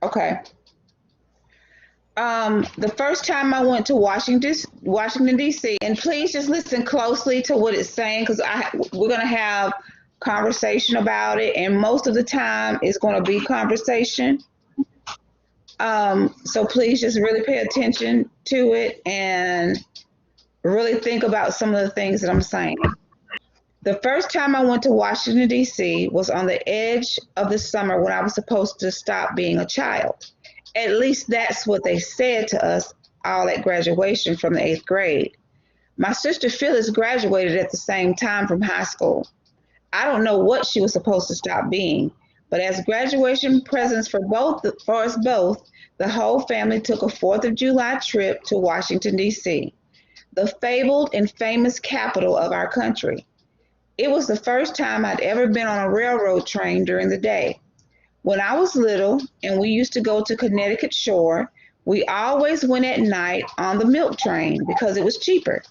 Okay. The first time I went to Washington D.C., and please just listen closely to what it's saying because I we're gonna have conversation about it, and most of the time it's gonna be conversation. So please just really pay attention to it and really think about some of the things that I'm saying. The first time I went to Washington, D.C. was on the edge of the summer when I was supposed to stop being a child. At least that's what they said to us all at graduation from the eighth grade. My sister Phyllis graduated at the same time from high school. I don't know what she was supposed to stop being, but as graduation presents for us both, the whole family took a 4th of July trip to Washington, D.C., the fabled and famous capital of our country. It was the first time I'd ever been on a railroad train during the day. When I was little and we used to go to Connecticut Shore, we always went at night on the milk train because it was cheaper.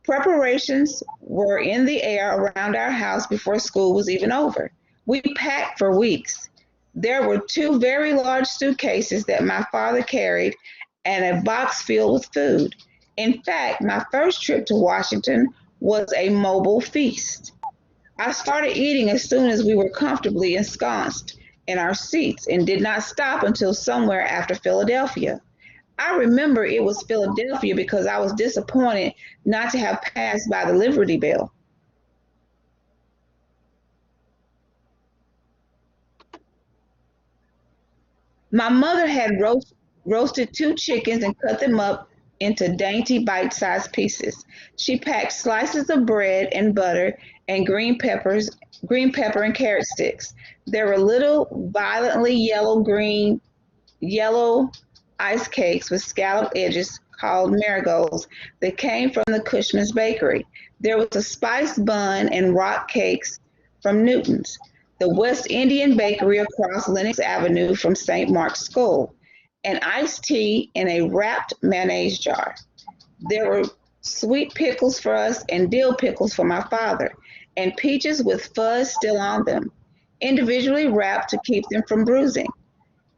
Preparations were in the air around our house before school was even over. We packed for weeks. There were two very large suitcases that my father carried and a box filled with food. In fact, my first trip to Washington was a mobile feast. I started eating as soon as we were comfortably ensconced in our seats and did not stop until somewhere after Philadelphia. I remember it was Philadelphia because I was disappointed not to have passed by the Liberty Bell. My mother had roasted two chickens and cut them up into dainty bite-sized pieces. She packed slices of bread and butter and green pepper and carrot sticks. There were little violently yellow ice cakes with scalloped edges called marigolds that came from the Cushman's bakery. There was a spiced bun and rock cakes from Newton's, the West Indian bakery across Lenox Avenue from St. Mark's School, and iced tea in a wrapped mayonnaise jar. There were sweet pickles for us and dill pickles for my father, and peaches with fuzz still on them, individually wrapped to keep them from bruising.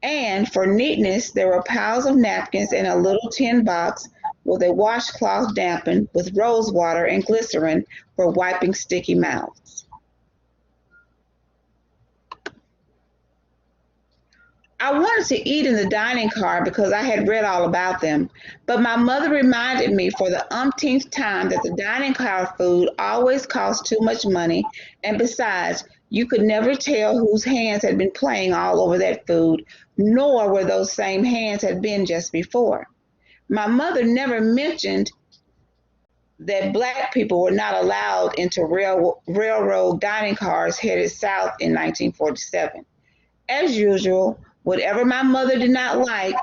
And for neatness, there were piles of napkins in a little tin box with a washcloth dampened with rose water and glycerin for wiping sticky mouths. I wanted to eat in the dining car because I had read all about them, but my mother reminded me for the umpteenth time that the dining car food always cost too much money, and besides, you could never tell whose hands had been playing all over that food, nor where those same hands had been just before. My mother never mentioned that black people were not allowed into railroad dining cars headed south in 1947. As usual, whatever my mother did not like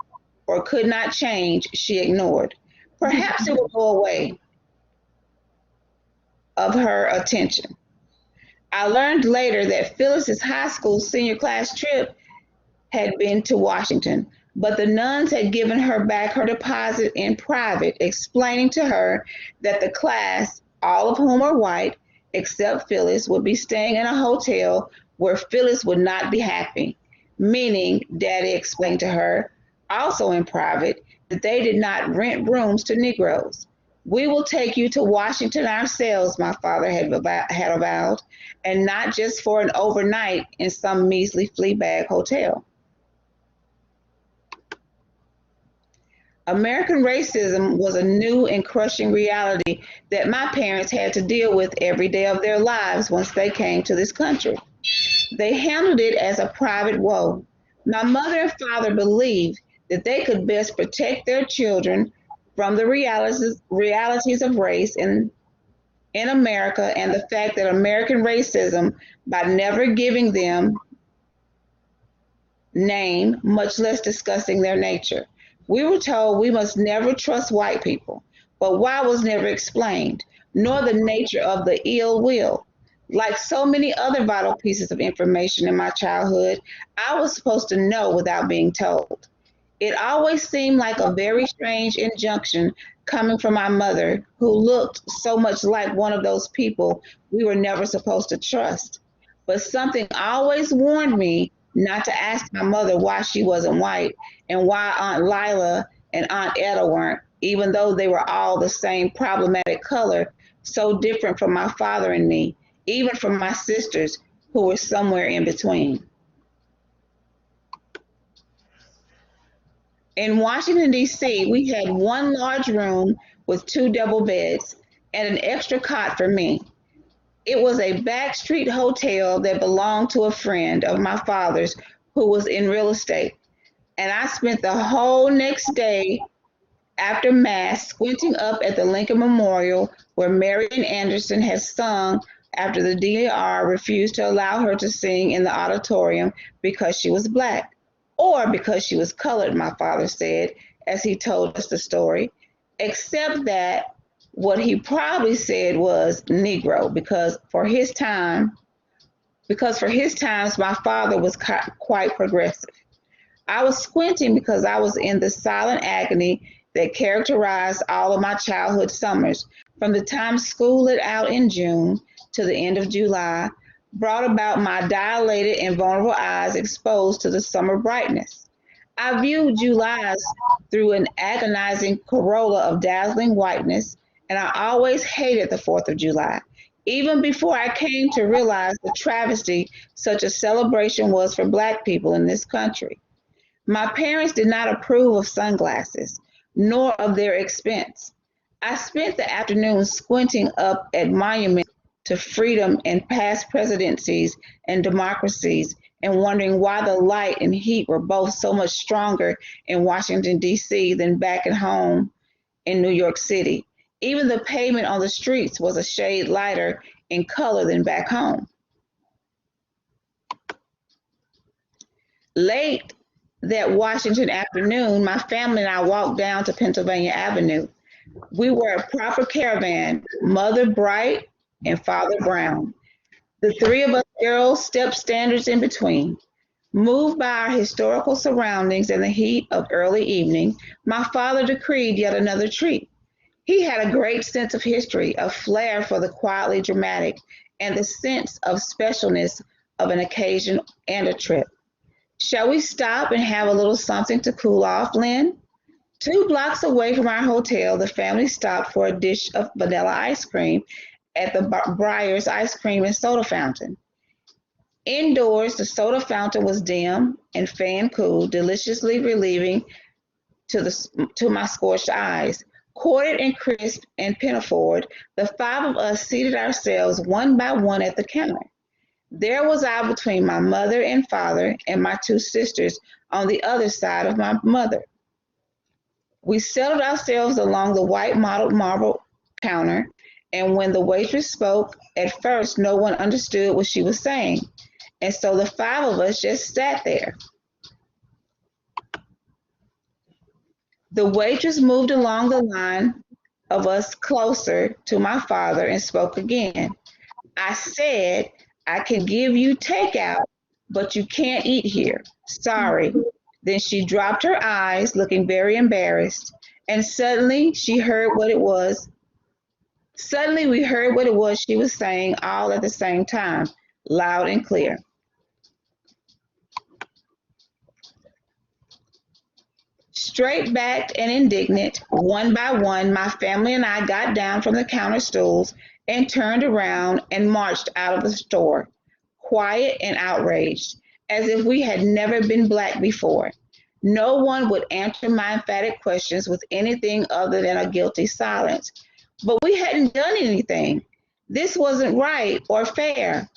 or could not change, she ignored. Perhaps it would go away of her attention. I learned later that Phyllis's high school senior class trip had been to Washington, but the nuns had given her back her deposit in private, explaining to her that the class, all of whom are white, except Phyllis, would be staying in a hotel where Phyllis would not be happy, meaning, Daddy explained to her, also in private, that they did not rent rooms to Negroes. We will take you to Washington ourselves, my father had avowed, and not just for an overnight in some measly flea bag hotel. American racism was a new and crushing reality that my parents had to deal with every day of their lives once they came to this country. They handled it as a private woe. My mother and father believed that they could best protect their children from the realities of race in America and the fact that American racism by never giving them name, much less discussing their nature. We were told we must never trust white people, but why was never explained, nor the nature of the ill will. Like so many other vital pieces of information in my childhood, I was supposed to know without being told. It always seemed like a very strange injunction coming from my mother, who looked so much like one of those people we were never supposed to trust. But something always warned me not to ask my mother why she wasn't white and why Aunt Lila and Aunt Etta weren't, even though they were all the same problematic color, so different from my father and me, even from my sisters who were somewhere in between. In Washington, D.C., we had one large room with two double beds and an extra cot for me. It was a backstreet hotel that belonged to a friend of my father's who was in real estate. And I spent the whole next day after Mass squinting up at the Lincoln Memorial where Marian Anderson had sung after the DNR refused to allow her to sing in the auditorium because she was black, or because she was colored, my father said as he told us the story, except that what he probably said was Negro because for his times my father was quite progressive. I was squinting because I was in the silent agony that characterized all of my childhood summers, from the time school let out in June to the end of July, brought about my dilated and vulnerable eyes exposed to the summer brightness. I viewed Julys through an agonizing corolla of dazzling whiteness, and I always hated the 4th of July, even before I came to realize the travesty such a celebration was for Black people in this country. My parents did not approve of sunglasses, nor of their expense. I spent the afternoon squinting up at monuments to freedom and past presidencies and democracies and wondering why the light and heat were both so much stronger in Washington, D.C. than back at home in New York City. Even the pavement on the streets was a shade lighter in color than back home. Late that Washington afternoon, my family and I walked down to Pennsylvania Avenue. We were a proper caravan, Mother Bright and Father Brown. The three of us girls stepped standards in between. Moved by our historical surroundings and the heat of early evening, my father decreed yet another treat. He had a great sense of history, a flair for the quietly dramatic, and the sense of specialness of an occasion and a trip. Shall we stop and have a little something to cool off, Lynn? 2 blocks away from our hotel, the family stopped for a dish of vanilla ice cream at the Briar's Ice Cream and Soda Fountain. Indoors, the soda fountain was dim and fan cooled, deliciously relieving to my scorched eyes. Corded and crisp and pinafored, the 5 of us seated ourselves one by one at the counter. There was I between my mother and father and my 2 sisters on the other side of my mother. We settled ourselves along the white mottled marble counter, and when the waitress spoke, at first no one understood what she was saying, and so the 5 of us just sat there. The waitress moved along the line of us closer to my father and spoke again. I said, I can give you takeout, but you can't eat here. Sorry. Then she dropped her eyes, looking very embarrassed, and Suddenly we heard what it was she was saying all at the same time, loud and clear. Straight backed and indignant, one by one, my family and I got down from the counter stools and turned around and marched out of the store, quiet and outraged, as if we had never been Black before. No one would answer my emphatic questions with anything other than a guilty silence. But we hadn't done anything. This wasn't right or fair.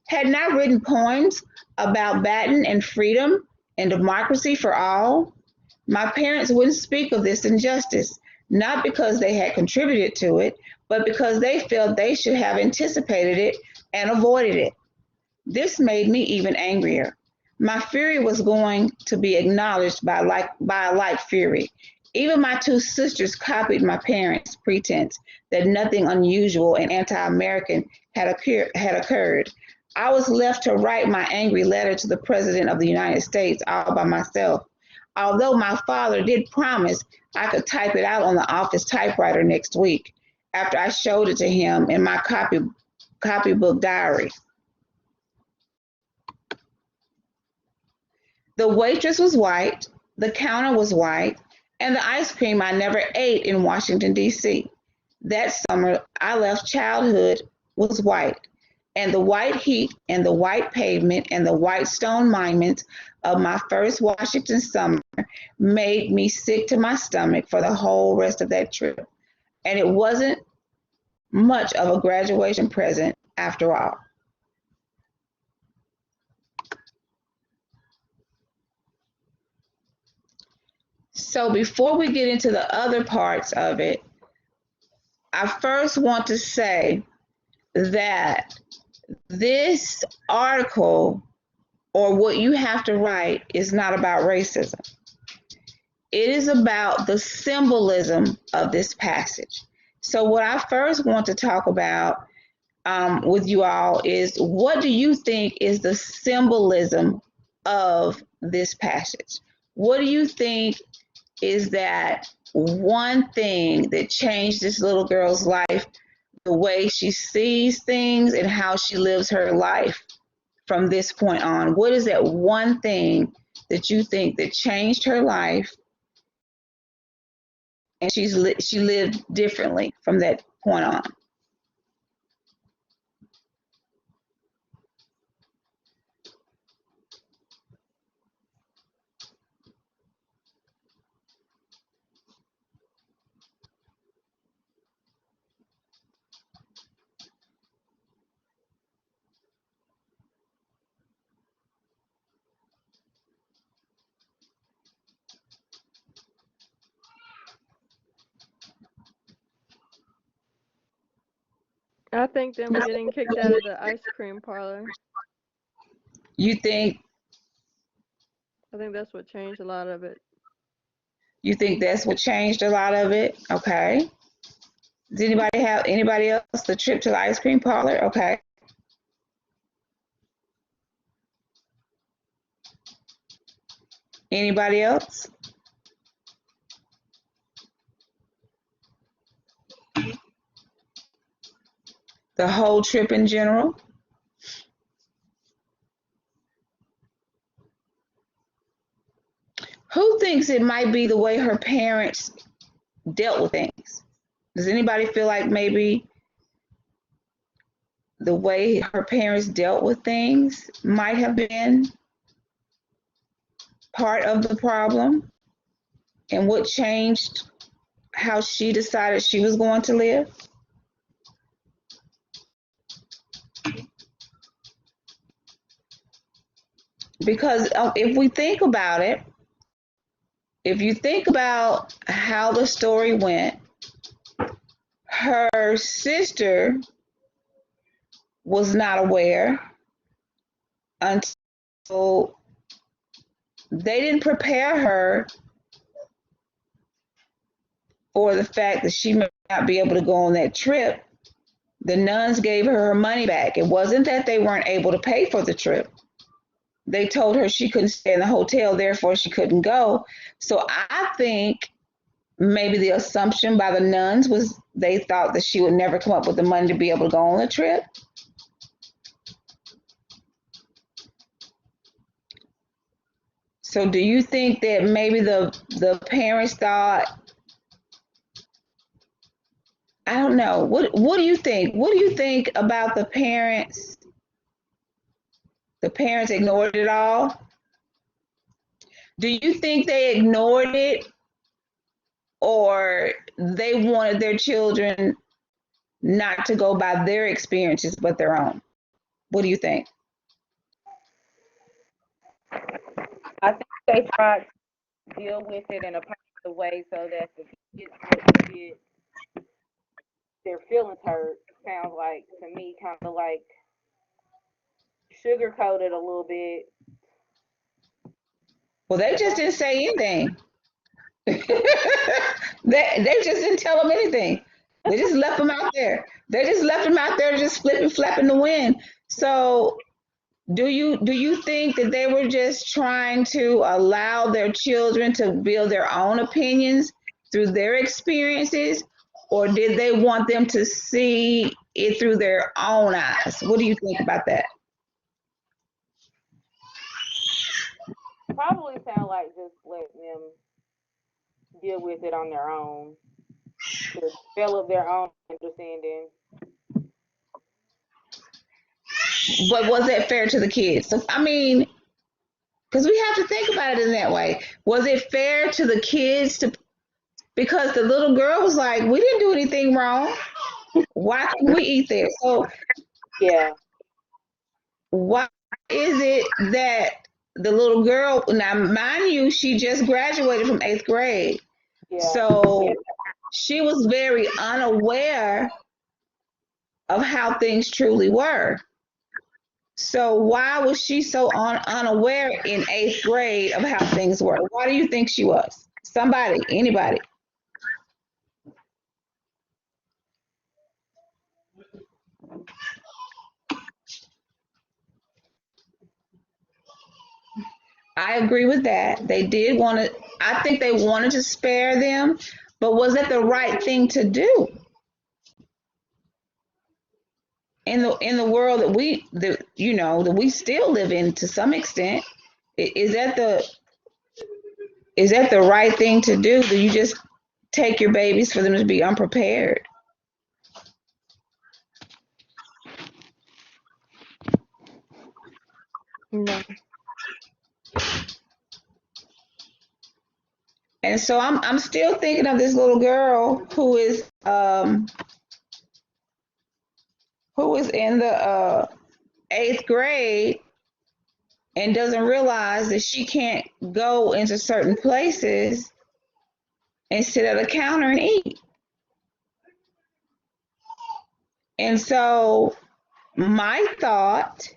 Hadn't I written poems about Batten and freedom and democracy for all? My parents wouldn't speak of this injustice, not because they had contributed to it, but because they felt they should have anticipated it and avoided it. This made me even angrier. My fury was going to be acknowledged by a like fury. Even my 2 sisters copied my parents' pretense that nothing unusual and anti-American had occurred. I was left to write my angry letter to the President of the United States all by myself, although my father did promise I could type it out on the office typewriter next week after I showed it to him in my copybook diary. The waitress was white, the counter was white, and the ice cream I never ate in Washington, D.C. That summer, I left childhood was white, and the white heat and the white pavement and the white stone monuments of my first Washington summer made me sick to my stomach for the whole rest of that trip. And it wasn't much of a graduation present after all. So before we get into the other parts of it, I first want to say that this article or what you have to write is not about racism. It is about the symbolism of this passage. So what I first want to talk about with you all is, what do you think is the symbolism of this passage? What do you think is that one thing that changed this little girl's life, the way she sees things and how she lives her life from this point on? What is that one thing that you think that changed her life and she lived differently from that point on? I think them getting kicked out of the ice cream parlor. You think I think that's what changed a lot of it. you think that's what changed a lot of it? Okay. Does anybody else the trip to the ice cream parlor? Okay. Anybody else? The whole trip in general? Who thinks it might be the way her parents dealt with things? Does anybody feel like maybe the way her parents dealt with things might have been part of the problem and what changed how she decided she was going to live? Because if we think about it, if you think about how the story went, her sister was not aware until they didn't prepare her for the fact that she may not be able to go on that trip. The nuns gave her her money back. It wasn't that they weren't able to pay for the trip. They told her she couldn't stay in the hotel, therefore she couldn't go. So I think maybe the assumption by the nuns was they thought that she would never come up with the money to be able to go on the trip. So do you think that maybe the parents thought, I don't know, what do you think? What do you think about the parents? The parents ignored it all? Do you think they ignored it, or they wanted their children not to go by their experiences but their own? What do you think? I think they tried to deal with it in a positive way so that the kids wouldn't get their feelings hurt. Sounds like to me kind of like sugar coated a little bit. Well, they just didn't say anything. They just didn't tell them anything. They just left them out there. They just left them out there just flipping, flapping the wind. So do you think that they were just trying to allow their children to build their own opinions through their experiences, or did they want them to see it through their own eyes? What do you think about that? probably sound like just letting them deal with it on their own, to develop their own understanding. But was that fair to the kids? So I mean, because we have to think about it in that way. Was it fair to the kids to, because the little girl was like, we didn't do anything wrong. Why can we eat there? So Yeah, why is it that the little girl, now mind you, she just graduated from 8th grade. yeah. So she was very unaware of how things truly were. So why was she so unaware in 8th grade of how things were? Why do you think she was? Somebody, anybody? I agree with that. They did want to, I think they wanted to spare them, but was it the right thing to do in the world that we still live in to some extent? Is that the right thing to do? Do you just take your babies for them to be unprepared? No. And so I'm still thinking of this little girl who is in the 8th grade and doesn't realize that she can't go into certain places and sit at a counter and eat. And so my thought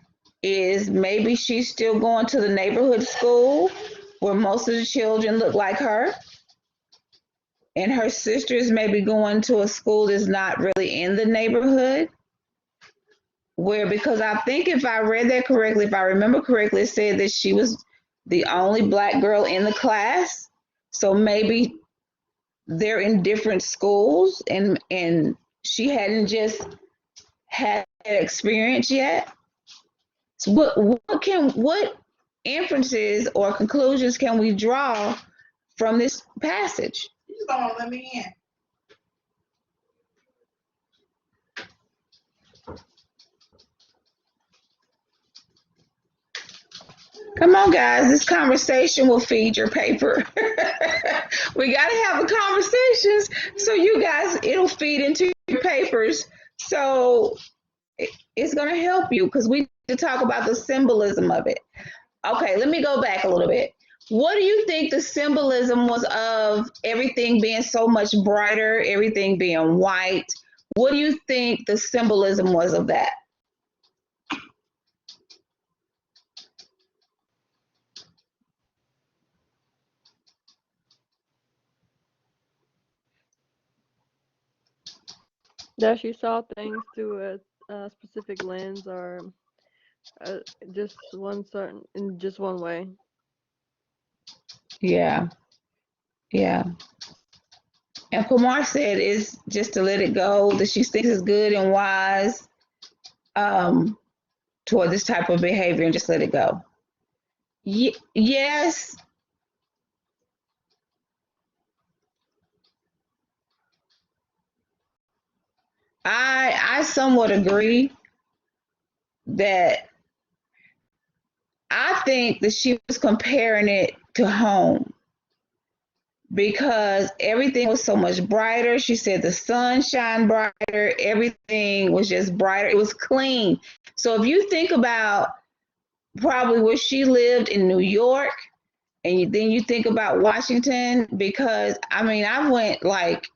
is maybe she's still going to the neighborhood school where most of the children look like her. And her sisters may be going to a school that's not really in the neighborhood. Where, because I think if I read that correctly, if I remember correctly, it said that she was the only black girl in the class. So maybe they're in different schools and she hadn't just had that experience yet. So what inferences or conclusions can we draw from this passage? You just don't want to let me in. Come on, guys. This conversation will feed your paper. We got to have the conversations so you guys, it'll feed into your papers. So it's going to help you because we need to talk about the symbolism of it. Okay, let me go back a little bit. What do you think the symbolism was of everything being so much brighter, everything being white? What do you think the symbolism was of that? That she saw things through a specific lens or uh, just in just one way. Yeah, yeah. And Kumar said it's just to let it go, that she thinks is good and wise um, toward this type of behavior and just let it go. Yes, I somewhat agree that I think that she was comparing it to home because everything was so much brighter. She said the sun shined brighter, everything was just brighter. It was clean. So if you think about probably where she lived in New York, and then you think about Washington, because I mean, I went like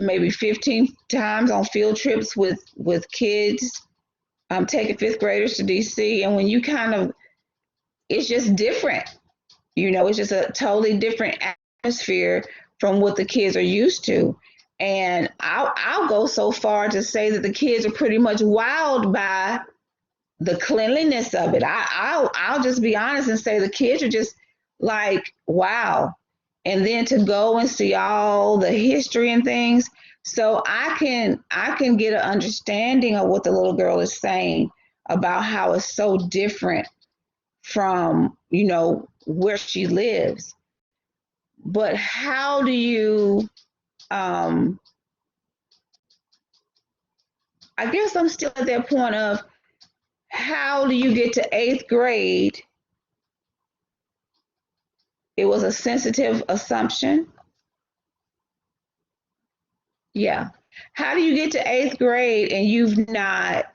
maybe 15 times on field trips with kids. I'm taking 5th graders to DC, and when you kind of, it's just different. It's just a totally different atmosphere from what the kids are used to. And I'll go so far to say that the kids are pretty much wowed by the cleanliness of it. I'll just be honest and say the kids are just like, wow. And then to go and see all the history and things. So I can get an understanding of what the little girl is saying about how it's so different from, where she lives. But how do you, I guess I'm still at that point of how do you get to eighth grade? It was a sensitive assumption. Yeah. How do you get to eighth grade and you've not,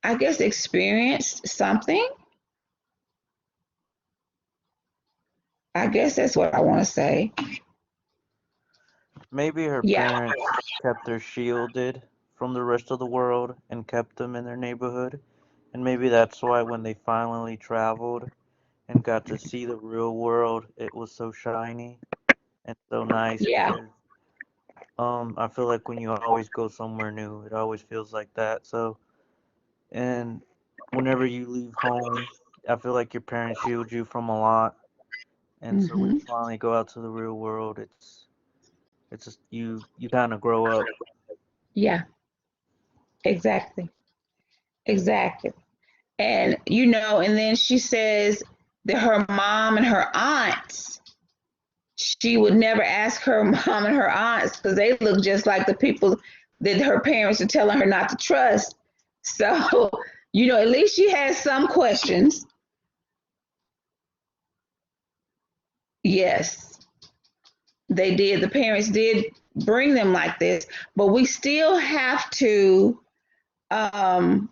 I guess, experienced something? I guess that's what I want to say. Maybe her Yeah. parents kept her shielded from the rest of the world and kept them in their neighborhood. And maybe that's why when they finally traveled and got to see the real world, it was so shiny and so nice Yeah. because I feel like when you always go somewhere new, it always feels like that. So, and whenever you leave home, I feel like your parents shield you from a lot. And so when Hmm. you finally go out to the real world, it's just you kind of grow up. Yeah. Exactly. Exactly. And and then she says that her mom and her aunts, she would never ask her mom and her aunts because they look just like the people that her parents are telling her not to trust. So, at least she has some questions. Yes, they did. The parents did bring them like this, but we still have to, um,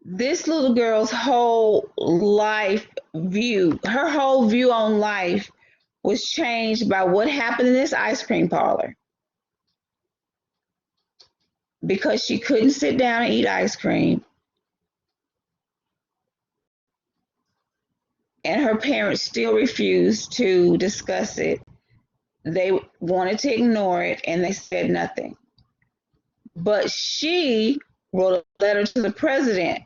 this little girl's whole life view, her whole view on life was changed by what happened in this ice cream parlor because she couldn't sit down and eat ice cream. And her parents still refused to discuss it. They wanted to ignore it and they said nothing. But she wrote a letter to the president.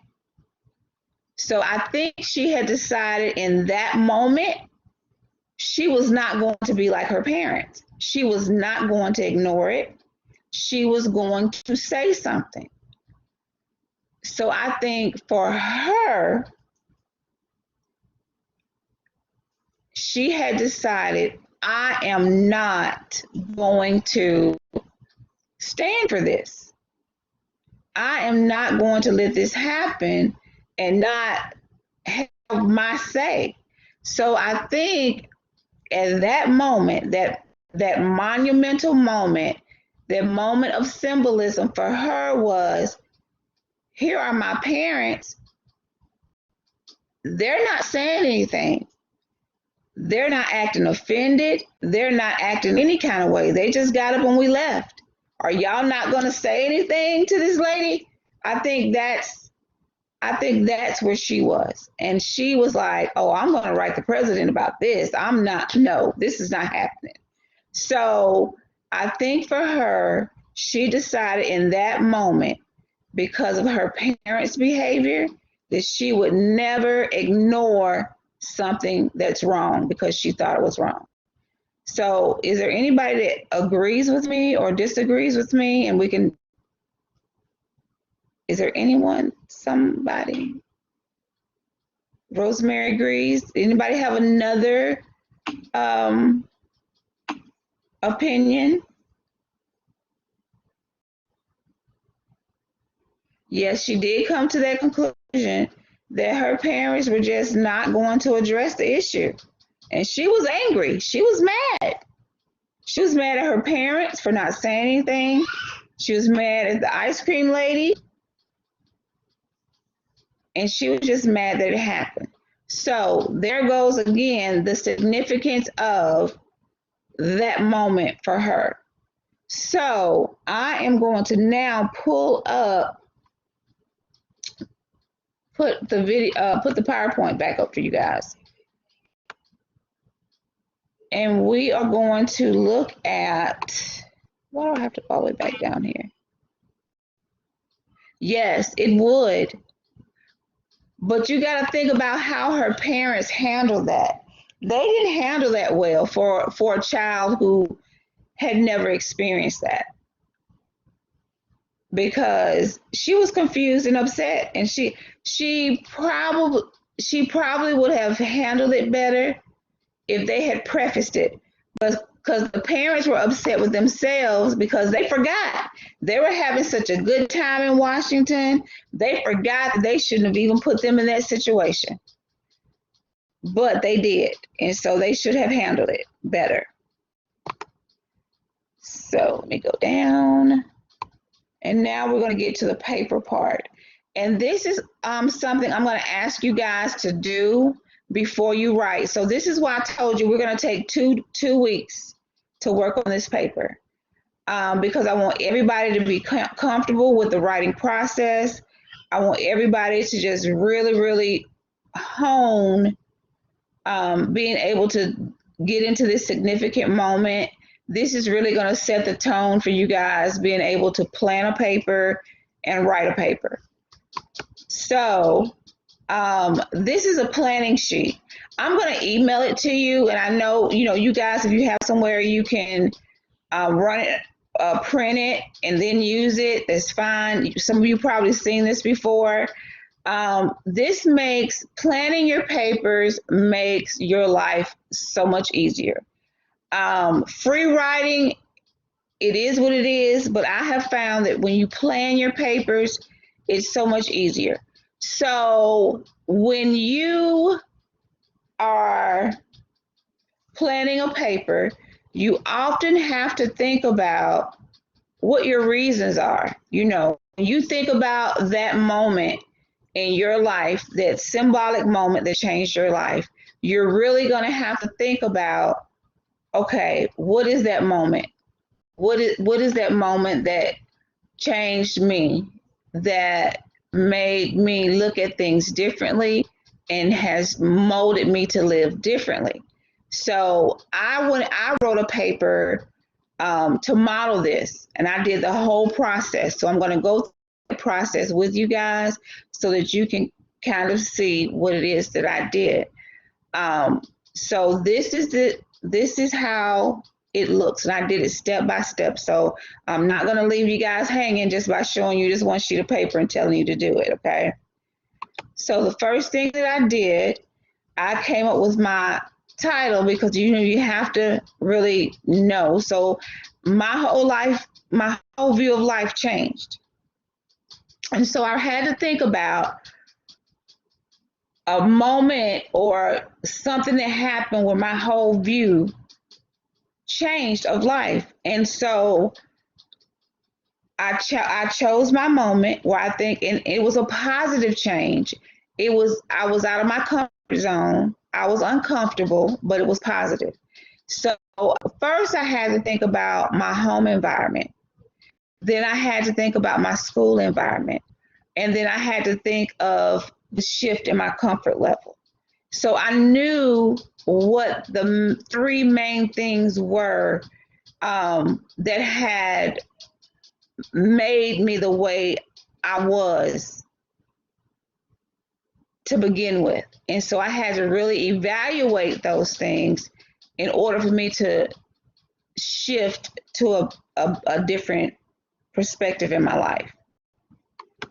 So I think she had decided in that moment she was not going to be like her parents. She was not going to ignore it. She was going to say something. So I think for her, she had decided, I am not going to stand for this. I am not going to let this happen and not have my say. So I think at that moment, that monumental moment, that moment of symbolism for her was, here are my parents. They're not saying anything. They're not acting offended. They're not acting any kind of way. They just got up and we left. Are y'all not going to say anything to this lady? I think that's where she was. And she was like, "Oh, I'm going to write the president about this. I'm not, no, this is not happening." So I think for her, she decided in that moment, because of her parents' behavior, that she would never ignore something that's wrong because she thought it was wrong. So, is there anybody that agrees with me or disagrees with me? And is there anyone, somebody? Rosemary agrees. Anybody have another um, opinion? Yes, she did come to that conclusion that her parents were just not going to address the issue. And she was angry. She was mad. She was mad at her parents for not saying anything. She was mad at the ice cream lady. And she was just mad that it happened. So there goes again the significance of that moment for her. So I am going to now put the PowerPoint back up for you guys. And we are going to look at, why do I have to go all the way back down here? Yes, it would. But you got to think about how her parents handled that. They didn't handle that well for a child who had never experienced that. because she was confused and upset, and she probably she probably would have handled it better if they had prefaced it, but because the parents were upset with themselves because they forgot they were having such a good time in Washington, they forgot that they shouldn't have even put them in that situation, but they did, and so they should have handled it better. So let me go down. And now we're going to get to the paper part. And this is something I'm going to ask you guys to do before you write. So this is why I told you we're going to take two weeks to work on this paper, because I want everybody to be comfortable with the writing process. I want everybody to just really, really hone being able to get into this significant moment. This is really going to set the tone for you guys being able to plan a paper and write a paper. So this is a planning sheet. I'm going to email it to you, and I know, you guys, if you have somewhere you can run it, print it, and then use it, that's fine. Some of you probably seen this before. This makes planning your papers makes your life so much easier. Free writing, it is what it is, but I have found that when you plan your papers, it's so much easier. So when you are planning a paper, you often have to think about what your reasons are. When you think about that moment in your life, that symbolic moment that changed your life, you're really going to have to think about, okay, what is that moment? What is that moment that changed me, that made me look at things differently and has molded me to live differently? So I wrote a paper to model this, and I did the whole process. So I'm going to go through the process with you guys so that you can kind of see what it is that I did. So this is how it looks, and I did it step by step. So I'm not going to leave you guys hanging just by showing you this one sheet of paper and telling you to do it, okay? So the first thing that I did, I came up with my title, because you have to really know. So my whole view of life changed. And so I had to think about a moment or something that happened where my whole view changed of life. And so I chose my moment where I think, and it was a positive change. I was out of my comfort zone. I was uncomfortable, but it was positive. So first I had to think about my home environment. Then I had to think about my school environment. And then I had to think of the shift in my comfort level. So I knew what the three main things were that had made me the way I was to begin with. And so I had to really evaluate those things in order for me to shift to a different perspective in my life.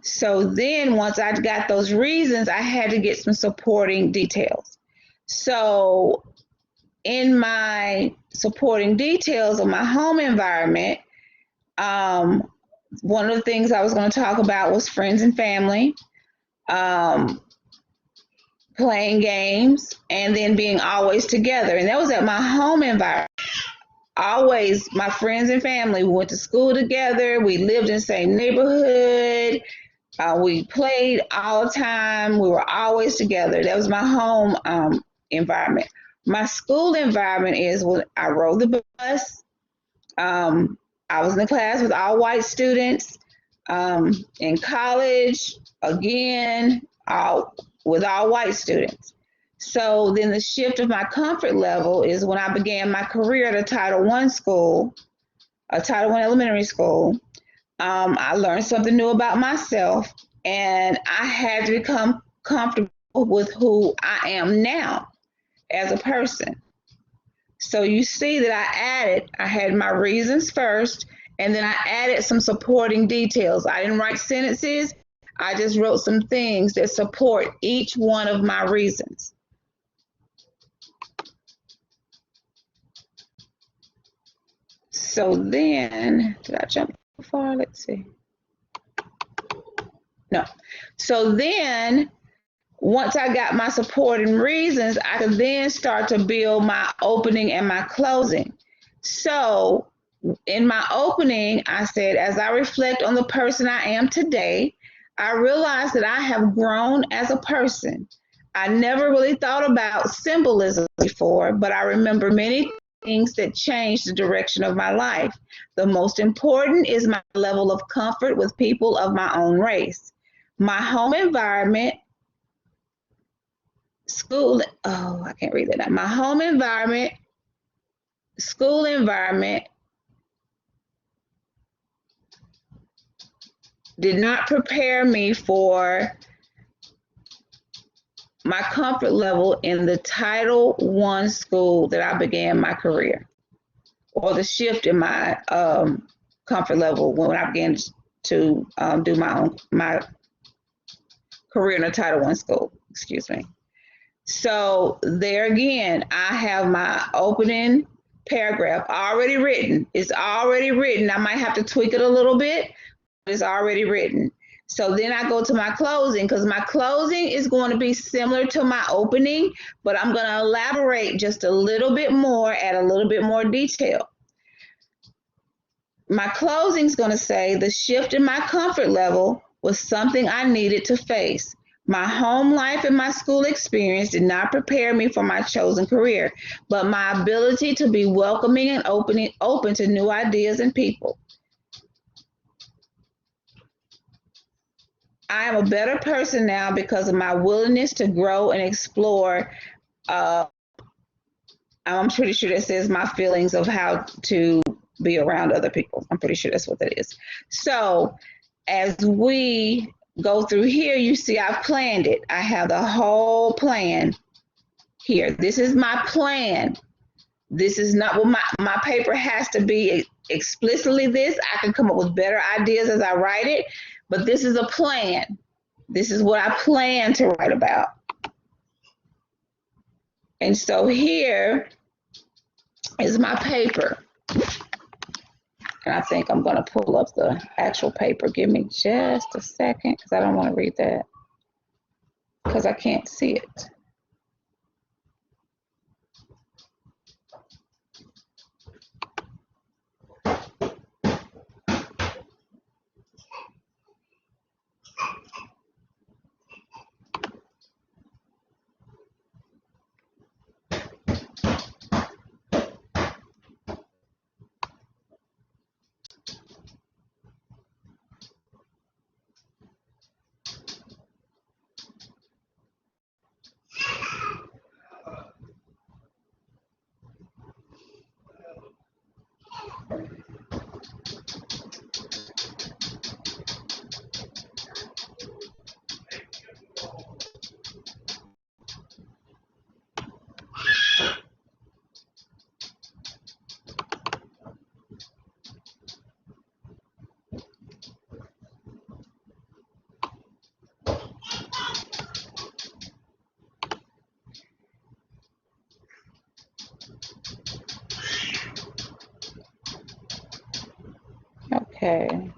So then once I got those reasons, I had to get some supporting details. So in my supporting details of my home environment, one of the things I was going to talk about was friends and family, playing games, and then being always together. And that was at my home environment. Always, my friends and family, we went to school together, we lived in the same neighborhood, we played all the time, we were always together. That was my home environment. My school environment is when I rode the bus. I was in the class with all white students. In college, again, with all white students. So then the shift of my comfort level is when I began my career at a Title I school, a Title I elementary school. I learned something new about myself, and I had to become comfortable with who I am now as a person. So you see that I had my reasons first, And then I added some supporting details. I didn't write sentences. I just wrote some things that support each one of my reasons. So then, did I jump too far? Let's see. No. So then, once I got my supporting reasons, I could then start to build my opening and my closing. So in my opening, I said, as I reflect on the person I am today, I realize that I have grown as a person. I never really thought about symbolism before, but I remember many things that changed the direction of my life. The most important is my level of comfort with people of my own race. My home environment, school, oh, I can't read that now. My home environment, school environment, did not prepare me for my comfort level in the Title I school that I began my career, or the shift in my comfort level when I began to do my career in a Title I school. Excuse me. So there again, I have my opening paragraph already written. It's already written. I might have to tweak it a little bit. It's already written. So then I go to my closing, because my closing is going to be similar to my opening, but I'm going to elaborate just a little bit more, add a little bit more detail. My closing is going to say the shift in my comfort level was something I needed to face. My home life and my school experience did not prepare me for my chosen career, but my ability to be welcoming and open to new ideas and people. I am a better person now because of my willingness to grow and explore. I'm pretty sure that says my feelings of how to be around other people. I'm pretty sure that's what that is. So as we go through here, you see I've planned it. I have the whole plan here. This is my plan. This is not what my paper has to be explicitly this. I can come up with better ideas as I write it, but this is a plan. This is what I plan to write about. And so here is my paper. And I think I'm going to pull up the actual paper. Give me just a second, because I don't want to read that, because I can't see it. Okay.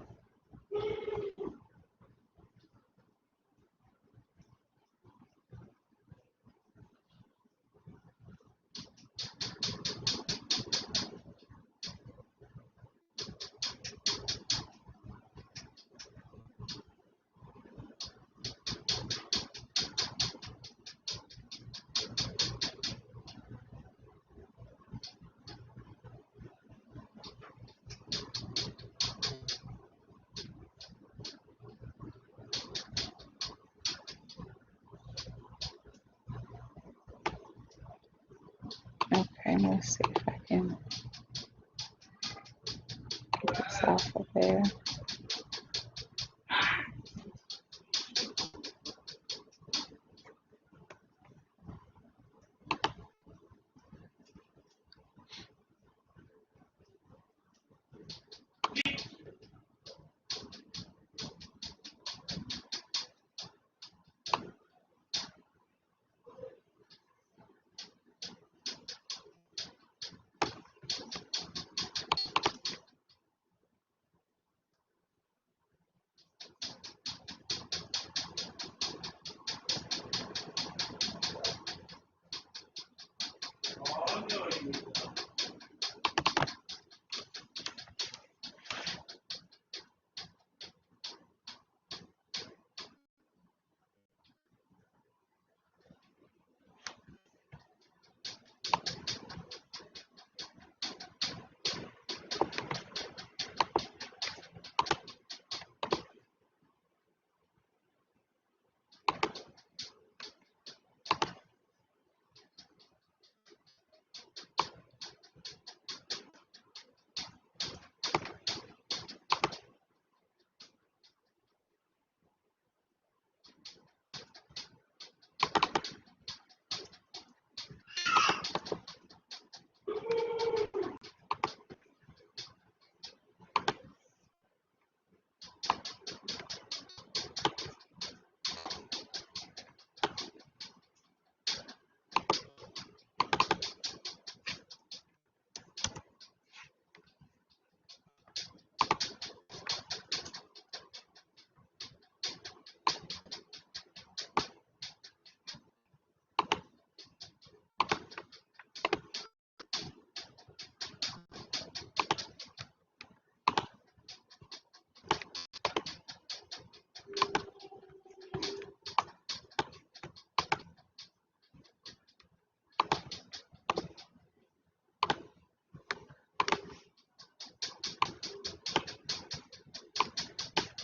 Okay, let's see if I can get this off of there.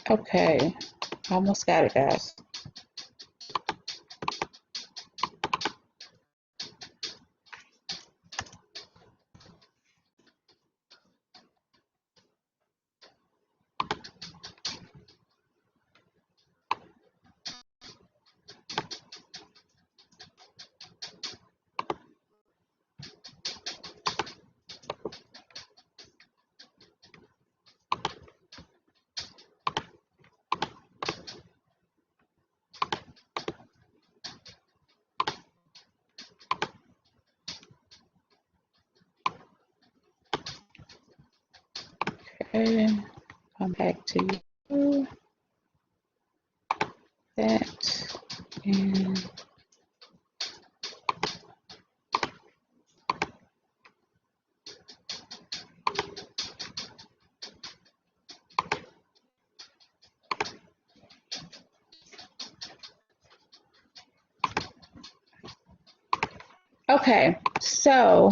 Okay, almost got it, guys. Okay, come back to you. That and okay, so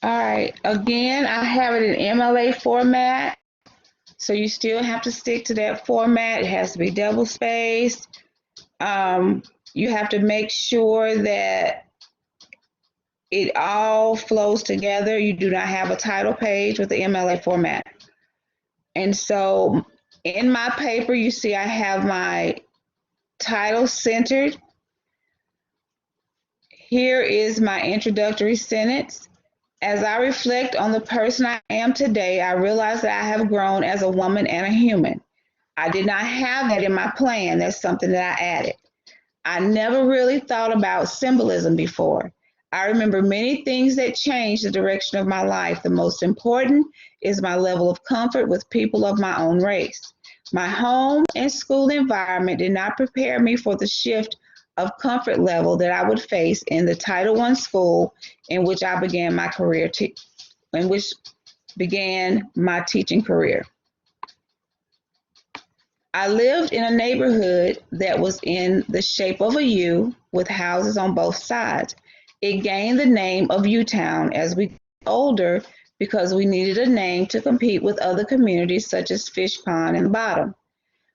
all right, again, I have it in MLA format, so you still have to stick to that format. It has to be double spaced. You have to make sure that it all flows together. You do not have a title page with the MLA format. And so in my paper, you see I have my title centered. Here is my introductory sentence. As I reflect on the person I am today, I realize that I have grown as a woman and a human. I did not have that in my plan. That's something that I added. I never really thought about symbolism before. I remember many things that changed the direction of my life. The most important is my level of comfort with people of my own race. My home and school environment did not prepare me for the shift of comfort level that I would face in the Title I school in which I began my career, in which began my teaching career. I lived in a neighborhood that was in the shape of a U with houses on both sides. It gained the name of U-Town as we got older because we needed a name to compete with other communities such as Fish Pond and Bottom.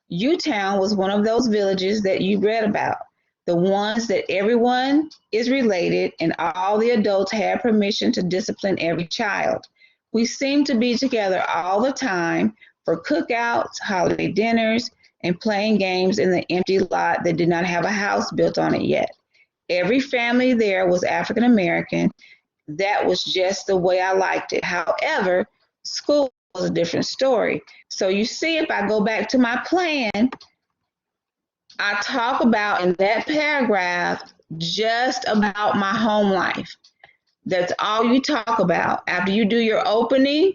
U-Town was one of those villages that you read about, the ones that everyone is related and all the adults had permission to discipline every child. We seemed to be together all the time for cookouts, holiday dinners, and playing games in the empty lot that did not have a house built on it yet. Every family there was African American. That was just the way I liked it. However, school was a different story. So you see, if I go back to my plan, I talk about in that paragraph just about my home life. That's all you talk about. After you do your opening,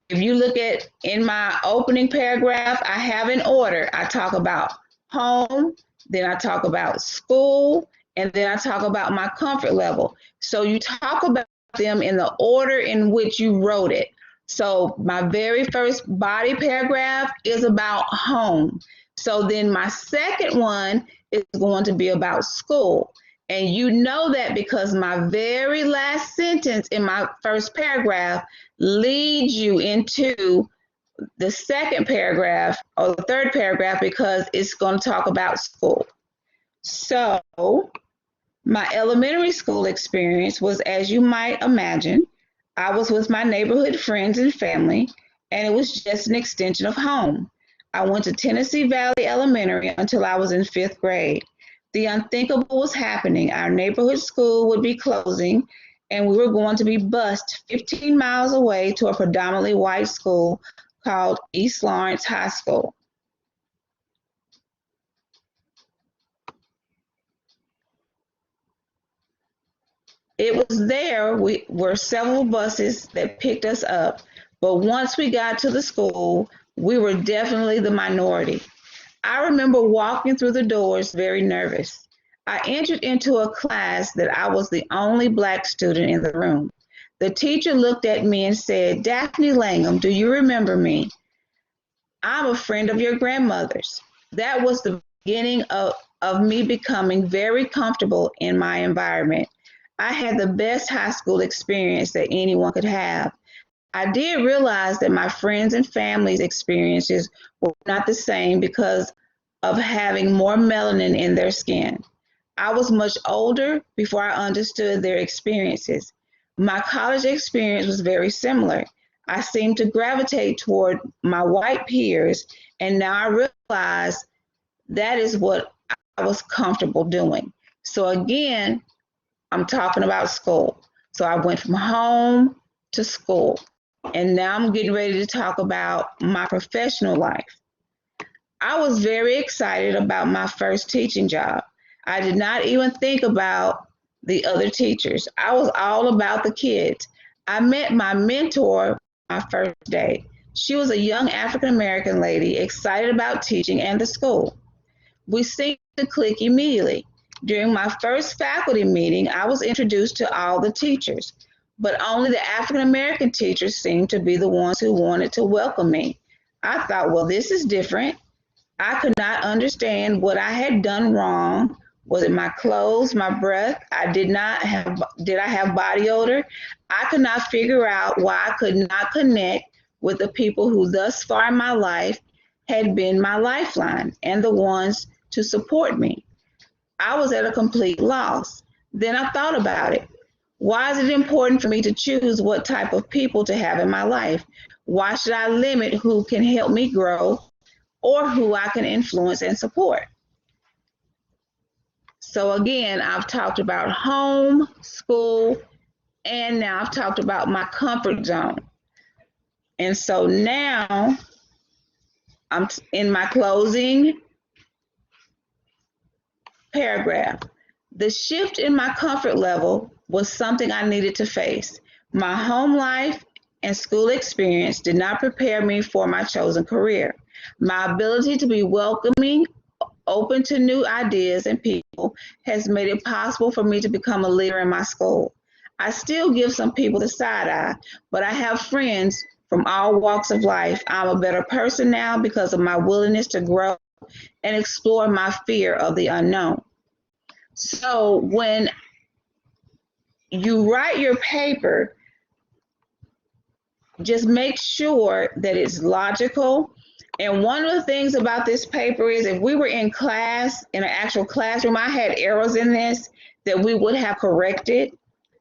if you look at in my opening paragraph, I have an order. I talk about home, then I talk about school, and then I talk about my comfort level. So you talk about them in the order in which you wrote it. So my very first body paragraph is about home. So then my second one is going to be about school. And you know that because my very last sentence in my first paragraph leads you into the second paragraph or the third paragraph because it's going to talk about school. So my elementary school experience was, as you might imagine, I was with my neighborhood friends and family, and it was just an extension of home. I went to Tennessee Valley Elementary until I was in fifth grade. The unthinkable was happening. Our neighborhood school would be closing, and we were going to be bused 15 miles away to a predominantly white school called East Lawrence High School. It was there we were several buses that picked us up, but once we got to the school, we were definitely the minority. I remember walking through the doors very nervous. I entered into a class that I was the only black student in the room. The teacher looked at me and said, "Daphne Langham, do you remember me? I'm a friend of your grandmother's." That was the beginning of of me becoming very comfortable in my environment. I had the best high school experience that anyone could have. I did realize that my friends and family's experiences were not the same because of having more melanin in their skin. I was much older before I understood their experiences. My college experience was very similar. I seemed to gravitate toward my white peers, and now I realize that is what I was comfortable doing. So, again, I'm talking about school. So, I went from home to school, and now I'm getting ready to talk about my professional life. I was very excited about my first teaching job. I did not even think about the other teachers. I was all about the kids. I met my mentor my first day. She was a young African American lady excited about teaching and the school. We seemed to click immediately. During my first faculty meeting, I was introduced to all the teachers, but only the African American teachers seemed to be the ones who wanted to welcome me. I thought, well, this is different. I could not understand what I had done wrong. Was it my clothes, my breath? Did I have body odor? I could not figure out why I could not connect with the people who thus far in my life had been my lifeline and the ones to support me. I was at a complete loss. Then I thought about it. Why is it important for me to choose what type of people to have in my life? Why should I limit who can help me grow or who I can influence and support? So again, I've talked about home, school, and now I've talked about my comfort zone. And so now I'm in my closing paragraph. The shift in my comfort level was something I needed to face. My home life and school experience did not prepare me for my chosen career. My ability to be welcoming, open to new ideas and people has made it possible for me to become a leader in my school. I still give some people the side eye, but I have friends from all walks of life. I'm a better person now because of my willingness to grow and explore my fear of the unknown. So when you write your paper, just make sure that it's logical. And one of the things about this paper is if we were in class, in an actual classroom, I had errors in this that we would have corrected.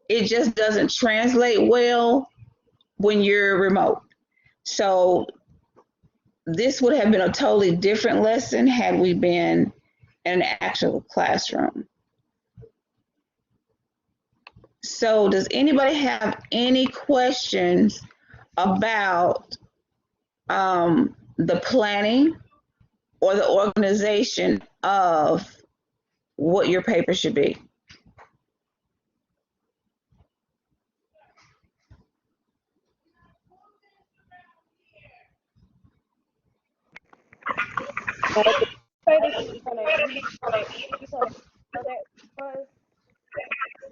It just doesn't translate well when you're remote. So this would have been a totally different lesson had we been in an actual classroom. So does anybody have any questions about the planning or the organization of what your paper should be?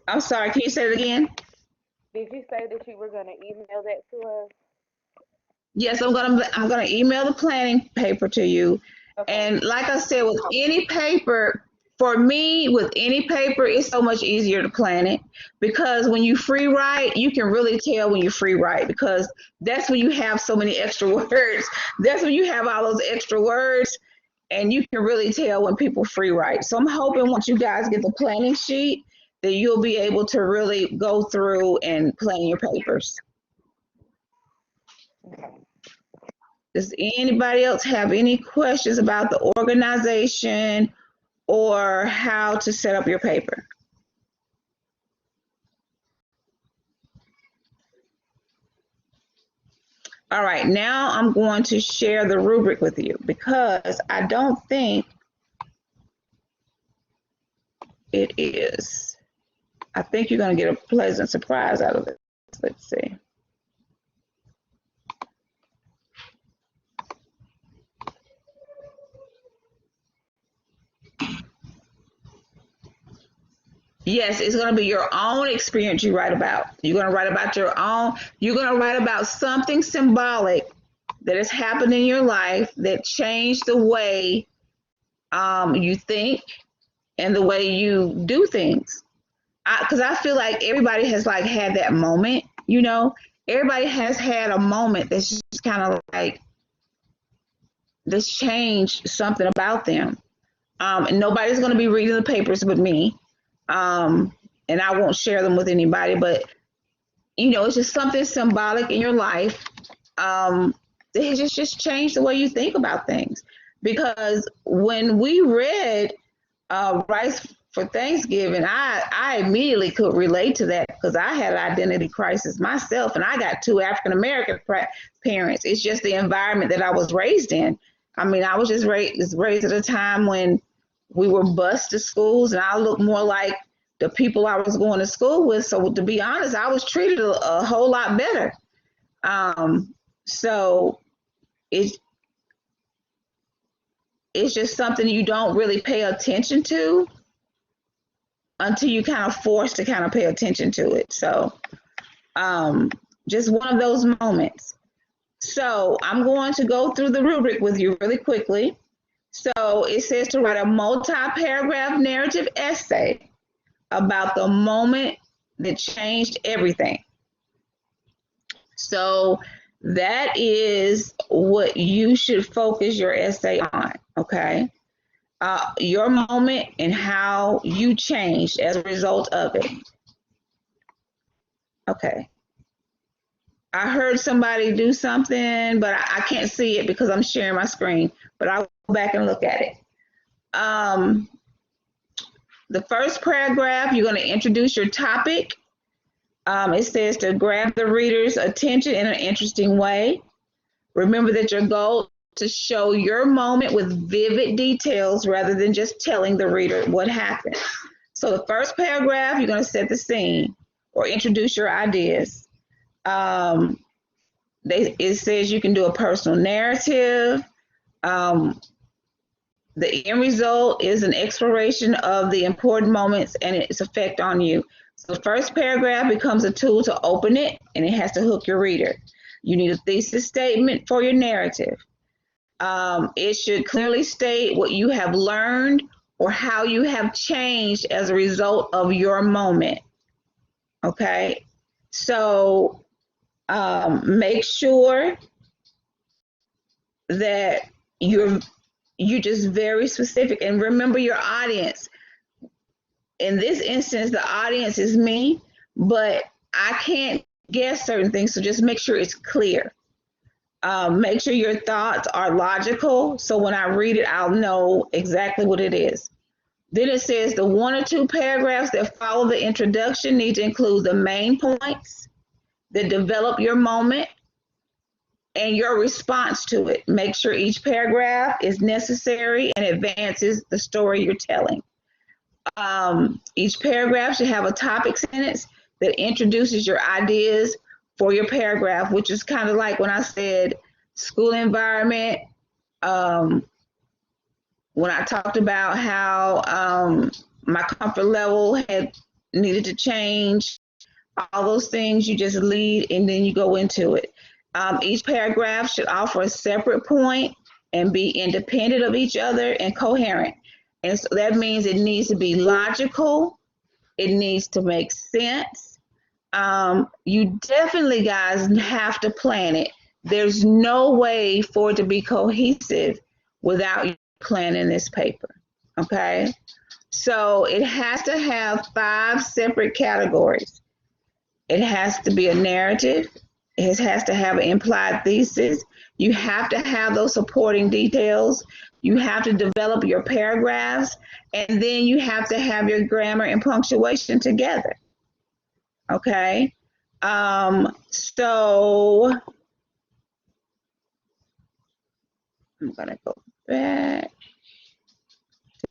I'm sorry, can you say it again? Did you say that you were going to email that to us? Yes, I'm gonna email the planning paper to you. Okay. And like I said, with any paper, for me, with any paper, it's so much easier to plan it because when you free write, you can really tell when you free write because that's when you have so many extra words. That's when you have all those extra words, and you can really tell when people free write. So I'm hoping once you guys get the planning sheet that you'll be able to really go through and plan your papers. Does anybody else have any questions about the organization or how to set up your paper? All right, now I'm going to share the rubric with you because I don't think it is. I think you're going to get a pleasant surprise out of it. Let's see. Yes, it's going to be your own experience you write about. You're going to write about your own, you're going to write about something symbolic that has happened in your life that changed the way you think and the way you do things. Because I feel like everybody has like had that moment, you know. Everybody has had a moment that's just kind of like this changed something about them. And nobody's going to be reading the papers but me, and I won't share them with anybody. But you know, it's just something symbolic in your life. It has just changed the way you think about things. Because when we read Rice for Thanksgiving, I immediately could relate to that because I had an identity crisis myself, and I got two African American parents. It's just the environment that I was raised in. I mean, I was just raised at a time when we were bused to schools, and I looked more like the people I was going to school with. So to be honest, I was treated a whole lot better. So it's just something you don't really pay attention to until you kind of forced to kind of pay attention to it. So just one of those moments. So I'm going to go through the rubric with you really quickly. So it says to write a multi-paragraph narrative essay about the moment that changed everything. So that is what you should focus your essay on, okay? Your moment and how you changed as a result of it. Okay. I heard somebody do something, but I can't see it because I'm sharing my screen, but I'll go back and look at it. The first paragraph, you're going to introduce your topic. It says to grab the reader's attention in an interesting way. Remember that your goal is to show your moment with vivid details rather than just telling the reader what happened. So the first paragraph, you're going to set the scene or introduce your ideas. It says you can do a personal narrative. The end result is an exploration of the important moments and its effect on you. So the first paragraph becomes a tool to open it, and it has to hook your reader. You need a thesis statement for your narrative. It should clearly state what you have learned or how you have changed as a result of your moment. Okay, so make sure that you're just very specific, and remember your audience. In this instance, the audience is me, but I can't guess certain things, so just make sure it's clear. Make sure your thoughts are logical, so when I read it, I'll know exactly what it is. Then it says the 1 or 2 paragraphs that follow the introduction need to include the main points that develop your moment and your response to it. Make sure each paragraph is necessary and advances the story you're telling. Each paragraph should have a topic sentence that introduces your ideas for your paragraph, which is kind of like when I said school environment, when I talked about how my comfort level had needed to change, all those things, you just lead and then you go into it. Each paragraph should offer a separate point and be independent of each other and coherent. And so that means it needs to be logical. It needs to make sense. You definitely, guys, have to plan it. There's no way for it to be cohesive without you planning this paper, okay? So it has to have 5 separate categories. It has to be a narrative. It has to have an implied thesis. You have to have those supporting details. You have to develop your paragraphs, and then you have to have your grammar and punctuation together. Okay? So I'm gonna go back.